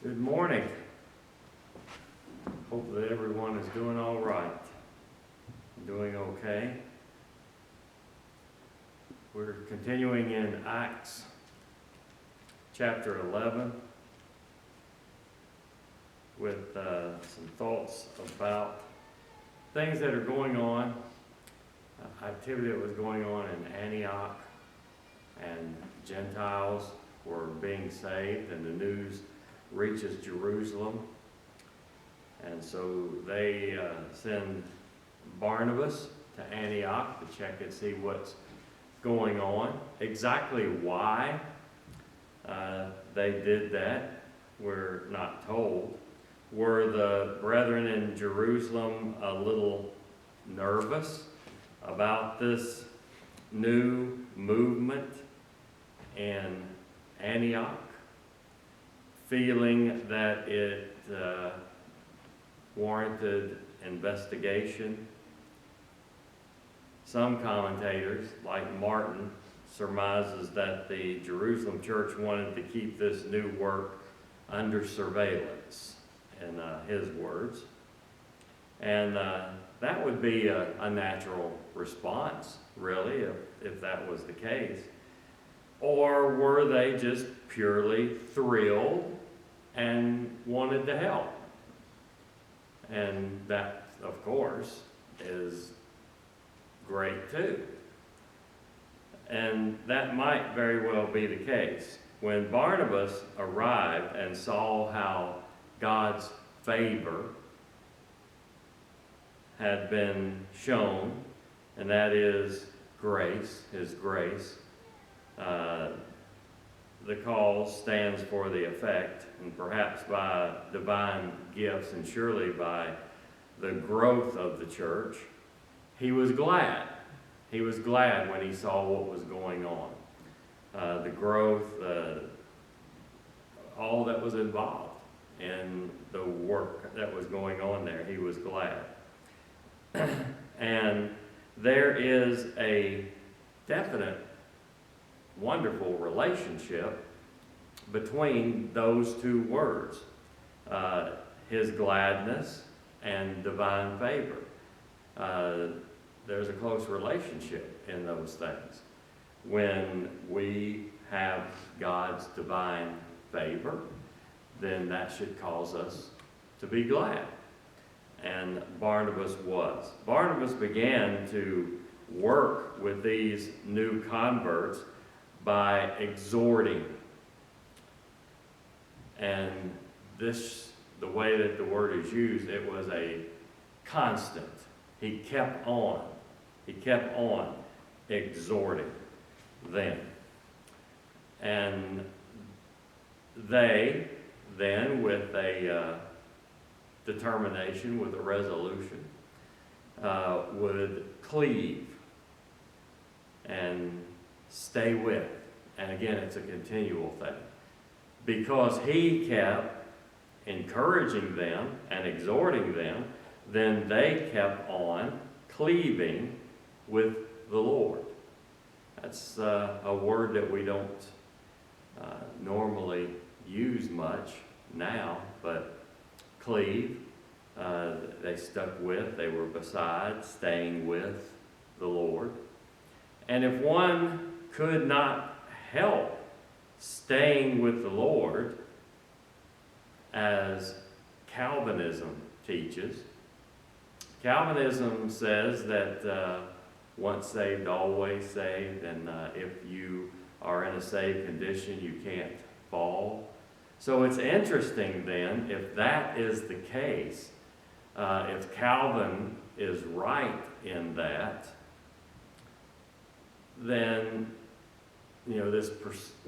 Good morning. Hope that everyone is doing all right. Doing okay. We're continuing in Acts chapter 11 with some thoughts about things that are going on, activity that was going on in Antioch, and Gentiles were being saved, and the news reaches Jerusalem. And so they send Barnabas to Antioch to check and see what's going on. Exactly why they did that, we're not told. Were the brethren in Jerusalem a little nervous about this new movement in Antioch, feeling that it warranted investigation? Some commentators, like Martin, surmises that the Jerusalem church wanted to keep this new work under surveillance, in his words. And that would be a natural response, really, if that was the case. Or were they just purely thrilled and wanted to help? And that, of course, is great too. And that might very well be the case. When Barnabas arrived and saw how God's favor had been shown, and that is grace, his grace, the cause stands for the effect, and perhaps by divine gifts and surely by the growth of the church, he was glad. He was glad when he saw what was going on. The growth, all that was involved in the work that was going on there, he was glad. And there is a definite wonderful relationship between those two words, his gladness and divine favor. There's a close relationship in those things. When we have God's divine favor, then that should cause us to be glad. And Barnabas was. Barnabas began to work with these new converts by exhorting. And this, the way that the word is used, it was a constant. He kept on exhorting them. And they then, with a determination, with a resolution, would cleave and stay with. And again, it's a continual thing. Because he kept encouraging them and exhorting them, then they kept on cleaving with the Lord. That's a word that we don't normally use much now, but cleave, they stuck with, they were beside, staying with the Lord. And if one could not help staying with the Lord, as Calvinism teaches, Calvinism says that once saved, always saved, and if you are in a saved condition, you can't fall. So it's interesting then, if that is the case, if Calvin is right in that, then,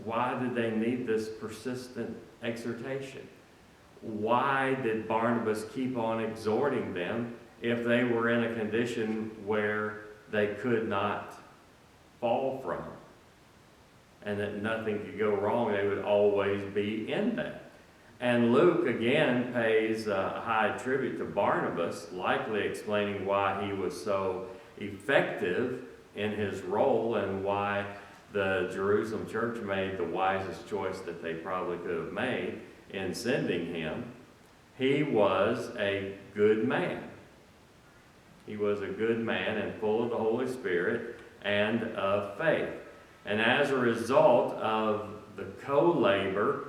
why did they need this persistent exhortation? Why did Barnabas keep on exhorting them if they were in a condition where they could not fall from, and that nothing could go wrong? They would always be in that. And Luke again pays a high tribute to Barnabas, likely explaining why he was so effective in his role and why the Jerusalem church made the wisest choice that they probably could have made. in sending him. He was a good man. He was a good man and full of the Holy Spirit and of faith. And as a result of the co-labor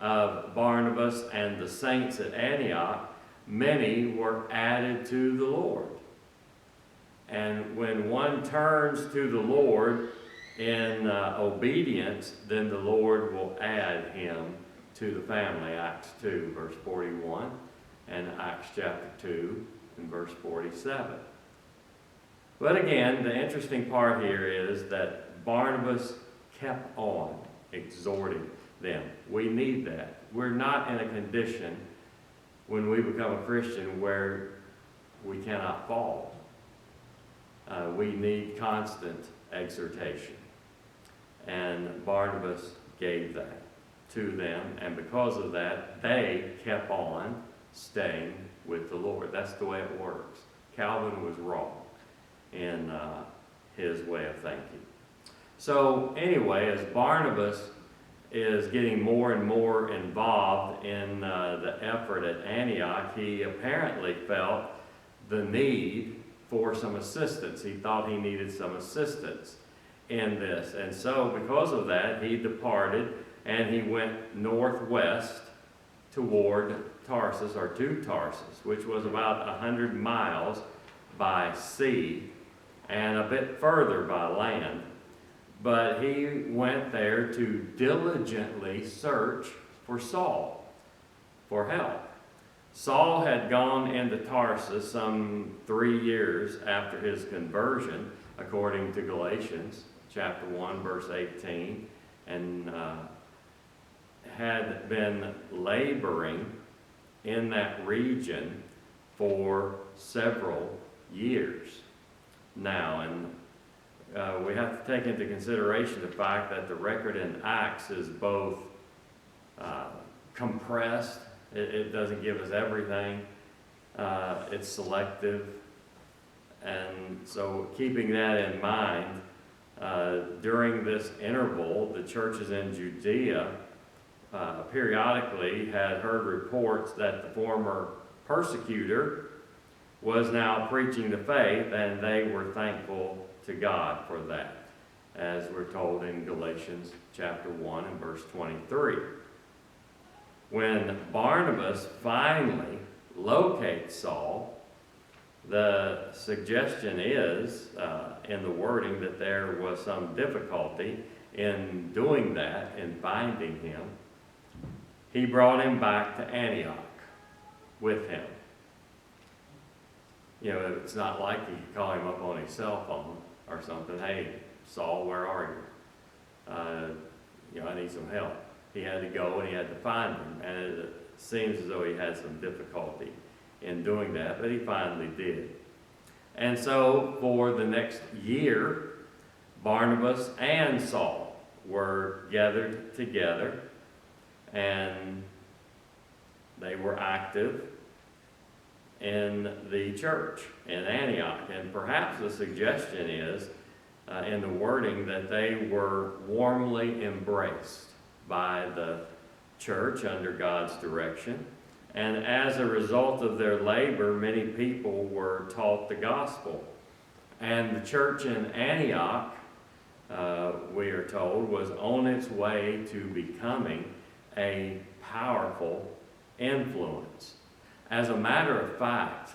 of Barnabas and the saints at Antioch, many were added to the Lord. And when one turns to the Lord in obedience, then the Lord will add him to the family. Acts 2, verse 41, and Acts chapter 2, and verse 47. But again, the interesting part here is that Barnabas kept on exhorting them. We need that. We're not in a condition when we become a Christian where we cannot fall. We need constant exhortation. And Barnabas gave that to them, and because of that, they kept on staying with the Lord. That's the way it works. Calvin was wrong in his way of thinking. So anyway, as Barnabas is getting more and more involved in the effort at Antioch, he apparently felt the need for some assistance. He thought he needed some assistance in this. And so because of that, he departed and he went northwest toward Tarsus, or to Tarsus, which was about 100 miles by sea and a bit further by land. But he went there to diligently search for Saul for help. Saul had gone into Tarsus some 3 years after his conversion, according to Galatians chapter 1, verse 18, and had been laboring in that region for several years now. And we have to take into consideration the fact that the record in Acts is both compressed. It doesn't give us everything. It's selective. And so keeping that in mind, during this interval, the churches in Judea periodically had heard reports that the former persecutor was now preaching the faith, and they were thankful to God for that, as we're told in Galatians chapter 1 and verse 23. When Barnabas finally locates Saul, the suggestion is, in the wording, that there was some difficulty in doing that, in finding him. He brought him back to Antioch with him. You know, it's not like he could call him up on his cell phone or something. Hey, Saul, where are you? I need some help. He had to go and he had to find him. And it seems as though he had some difficulty in doing that, but he finally did. And so for the next year, Barnabas and Saul were gathered together, and they were active in the church in Antioch. And perhaps the suggestion is, in the wording, that they were warmly embraced by the church under God's direction. And as a result of their labor, many people were taught the gospel. And the church in Antioch, we are told, was on its way to becoming a powerful influence. As a matter of fact,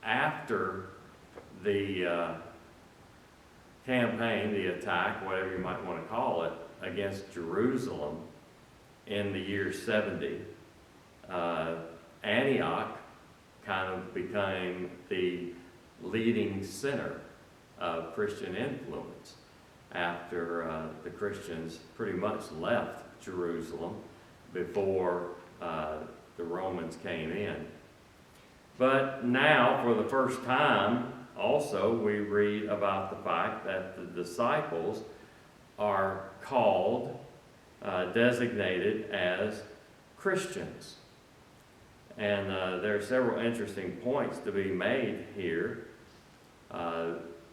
after the campaign, the attack, whatever you might want to call it, against Jerusalem in the year 70, Antioch kind of became the leading center of Christian influence after the Christians pretty much left Jerusalem before the Romans came in. But now, for the first time, also, we read about the fact that the disciples are called, designated as Christians. And there are several interesting points to be made here.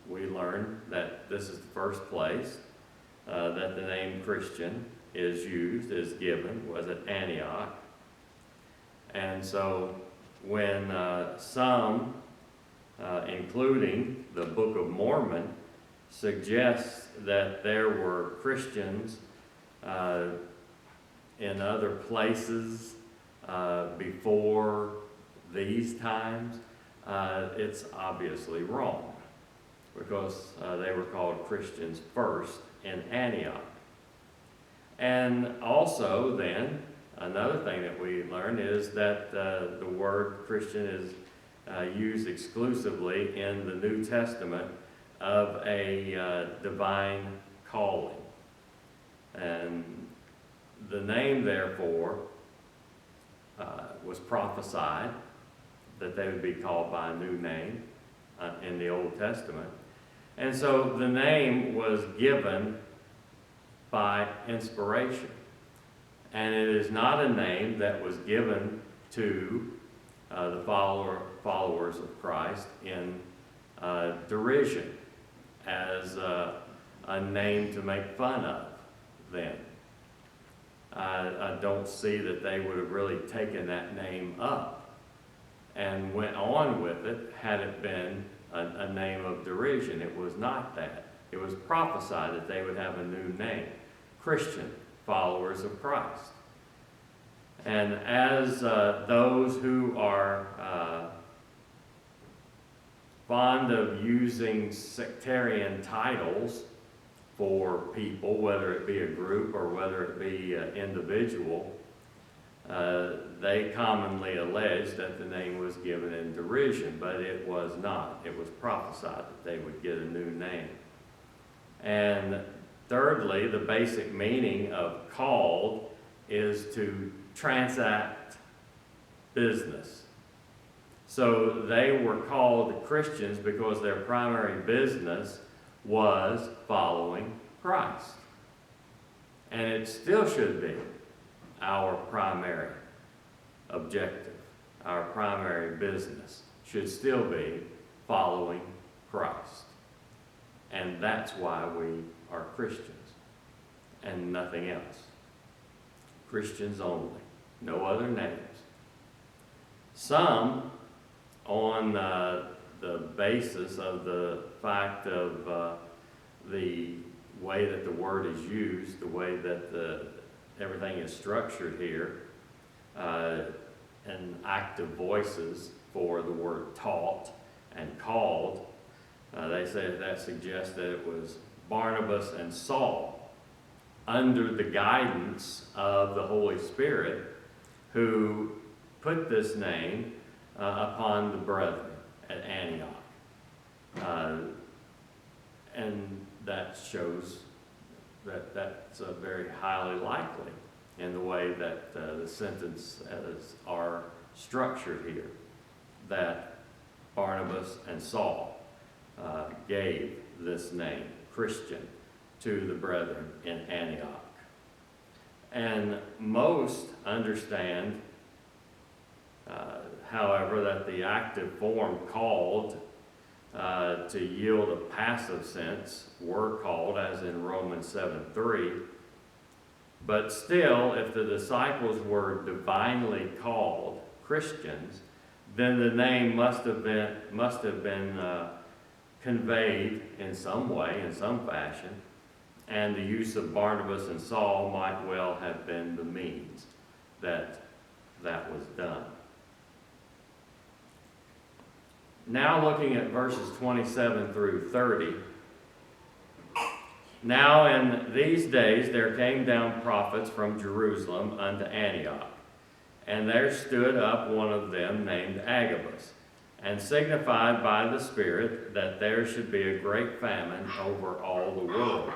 We learn that this is the first place that the name Christian is given, was at Antioch. And so when some, including the Book of Mormon, suggests that there were Christians in other places before these times, it's obviously wrong, because they were called Christians first in Antioch. And also then, another thing that we learn is that the word Christian is used exclusively in the New Testament of a divine calling. And the name, therefore, was prophesied that they would be called by a new name in the Old Testament. And so the name was given by inspiration. And it is not a name that was given to the followers of Christ in derision, as a name to make fun of them. I don't see that they would have really taken that name up and went on with it had it been a name of derision. It was not that. It was prophesied that they would have a new name, Christian, followers of Christ. And as those who are fond of using sectarian titles for people, whether it be a group or whether it be an individual, they commonly allege that the name was given in derision, but it was not. It was prophesied that they would get a new name. And thirdly, the basic meaning of called is to transact business. So they were called Christians because their primary business was following Christ. And it still should be our primary objective. Our primary business should still be following Christ. And that's why we are Christians and nothing else. Christians only, no other names. Some, on the basis of the fact of the way that the word is used, the way that everything is structured here, and active voices for the word taught and called, they say that suggests that it was Barnabas and Saul, under the guidance of the Holy Spirit, who put this name upon the brethren at Antioch. And that shows that that's very highly likely in the way that the sentences are structured here, that Barnabas and Saul gave this name, Christian, to the brethren in Antioch. And most understand, however, that the active form called to yield a passive sense were called, as in Romans 7:3. But still, if the disciples were divinely called Christians, then the name must have been conveyed in some way, in some fashion, and the use of Barnabas and Saul might well have been the means that was done. Now looking at verses 27 through 30. Now in these days there came down prophets from Jerusalem unto Antioch, and there stood up one of them named Agabus, and signified by the Spirit that there should be a great famine over all the world,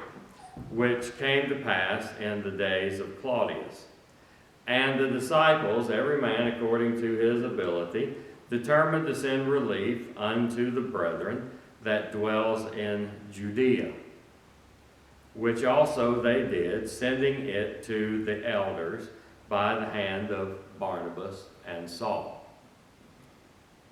which came to pass in the days of Claudius. And the disciples, every man according to his ability, determined to send relief unto the brethren that dwells in Judea, which also they did, sending it to the elders by the hand of Barnabas and Saul.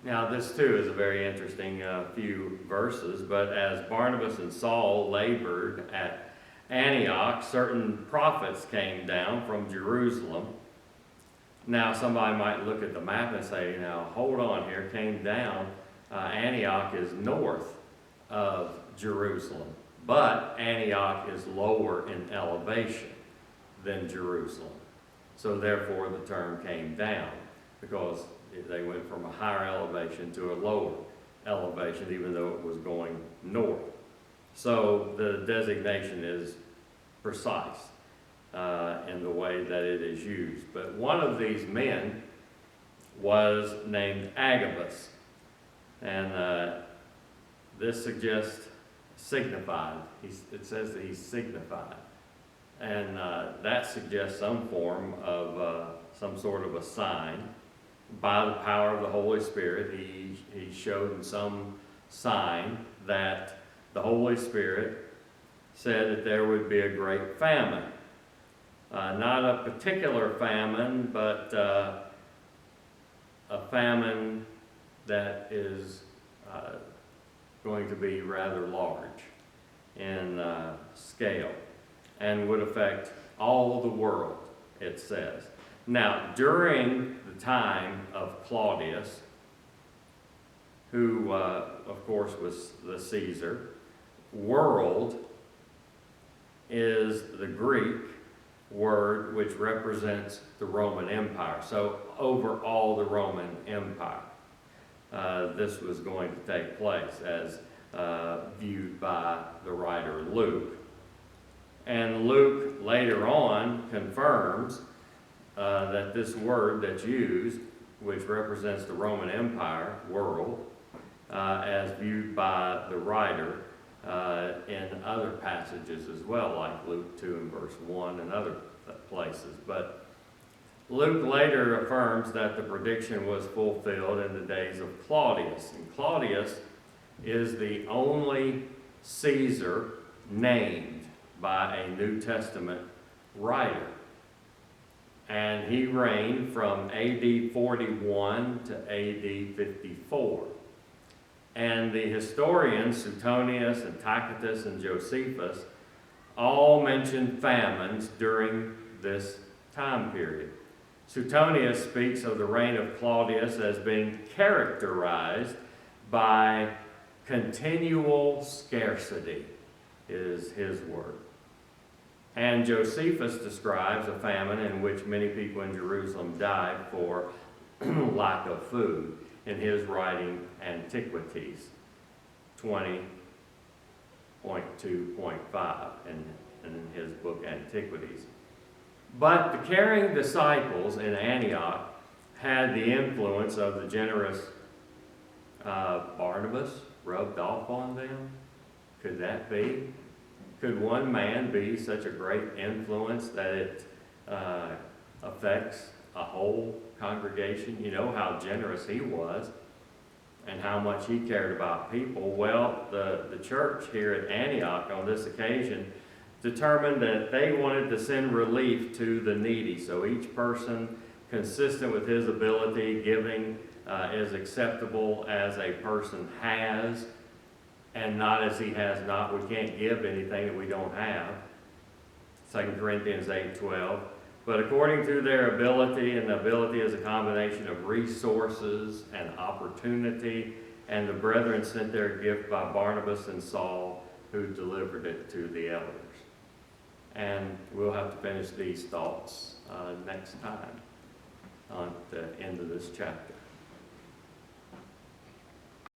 Now this too is a very interesting few verses, but as Barnabas and Saul labored at Antioch, certain prophets came down from Jerusalem. Now, somebody might look at the map and say, now, hold on here, came down. Antioch is north of Jerusalem, but Antioch is lower in elevation than Jerusalem. So therefore, the term came down, because they went from a higher elevation to a lower elevation, even though it was going north. So the designation is precise in the way that it is used. But one of these men was named Agabus, and this suggests signified. It says that he's signified, and that suggests some form of some sort of a sign. By the power of the Holy Spirit, he showed some sign that the Holy Spirit said that there would be a great famine. Not a particular famine, but a famine that is going to be rather large in scale and would affect all the world, it says. Now, during the time of Claudius, who, of course, was the Caesar, world is the Greek word which represents the Roman Empire. So, over all the Roman Empire, this was going to take place as viewed by the writer Luke. And Luke later on confirms that this word that's used, which represents the Roman Empire, world, as viewed by the writer in other passages as well, like Luke 2 and verse 1 and other places. But Luke later affirms that the prediction was fulfilled in the days of Claudius. And Claudius is the only Caesar named by a New Testament writer. And he reigned from AD 41 to AD 54. And the historians, Suetonius and Tacitus and Josephus, all mention famines during this time period. Suetonius speaks of the reign of Claudius as being characterized by continual scarcity, is his word. And Josephus describes a famine in which many people in Jerusalem died for lack of food in his writing Antiquities 20.2.5 and in his book Antiquities. But the caring disciples in Antioch had the influence of the generous Barnabas rubbed off on them. Could that be? Could one man be such a great influence that it affects a whole congregation? You know how generous he was and how much he cared about people. Well, the church here at Antioch on this occasion determined that they wanted to send relief to the needy. So each person, consistent with his ability, giving is acceptable as a person has, and not as he has not. We can't give anything that we don't have. 2 Corinthians 8:12. But according to their ability, and the ability is a combination of resources and opportunity, and the brethren sent their gift by Barnabas and Saul, who delivered it to the elders. And we'll have to finish these thoughts next time on the end of this chapter.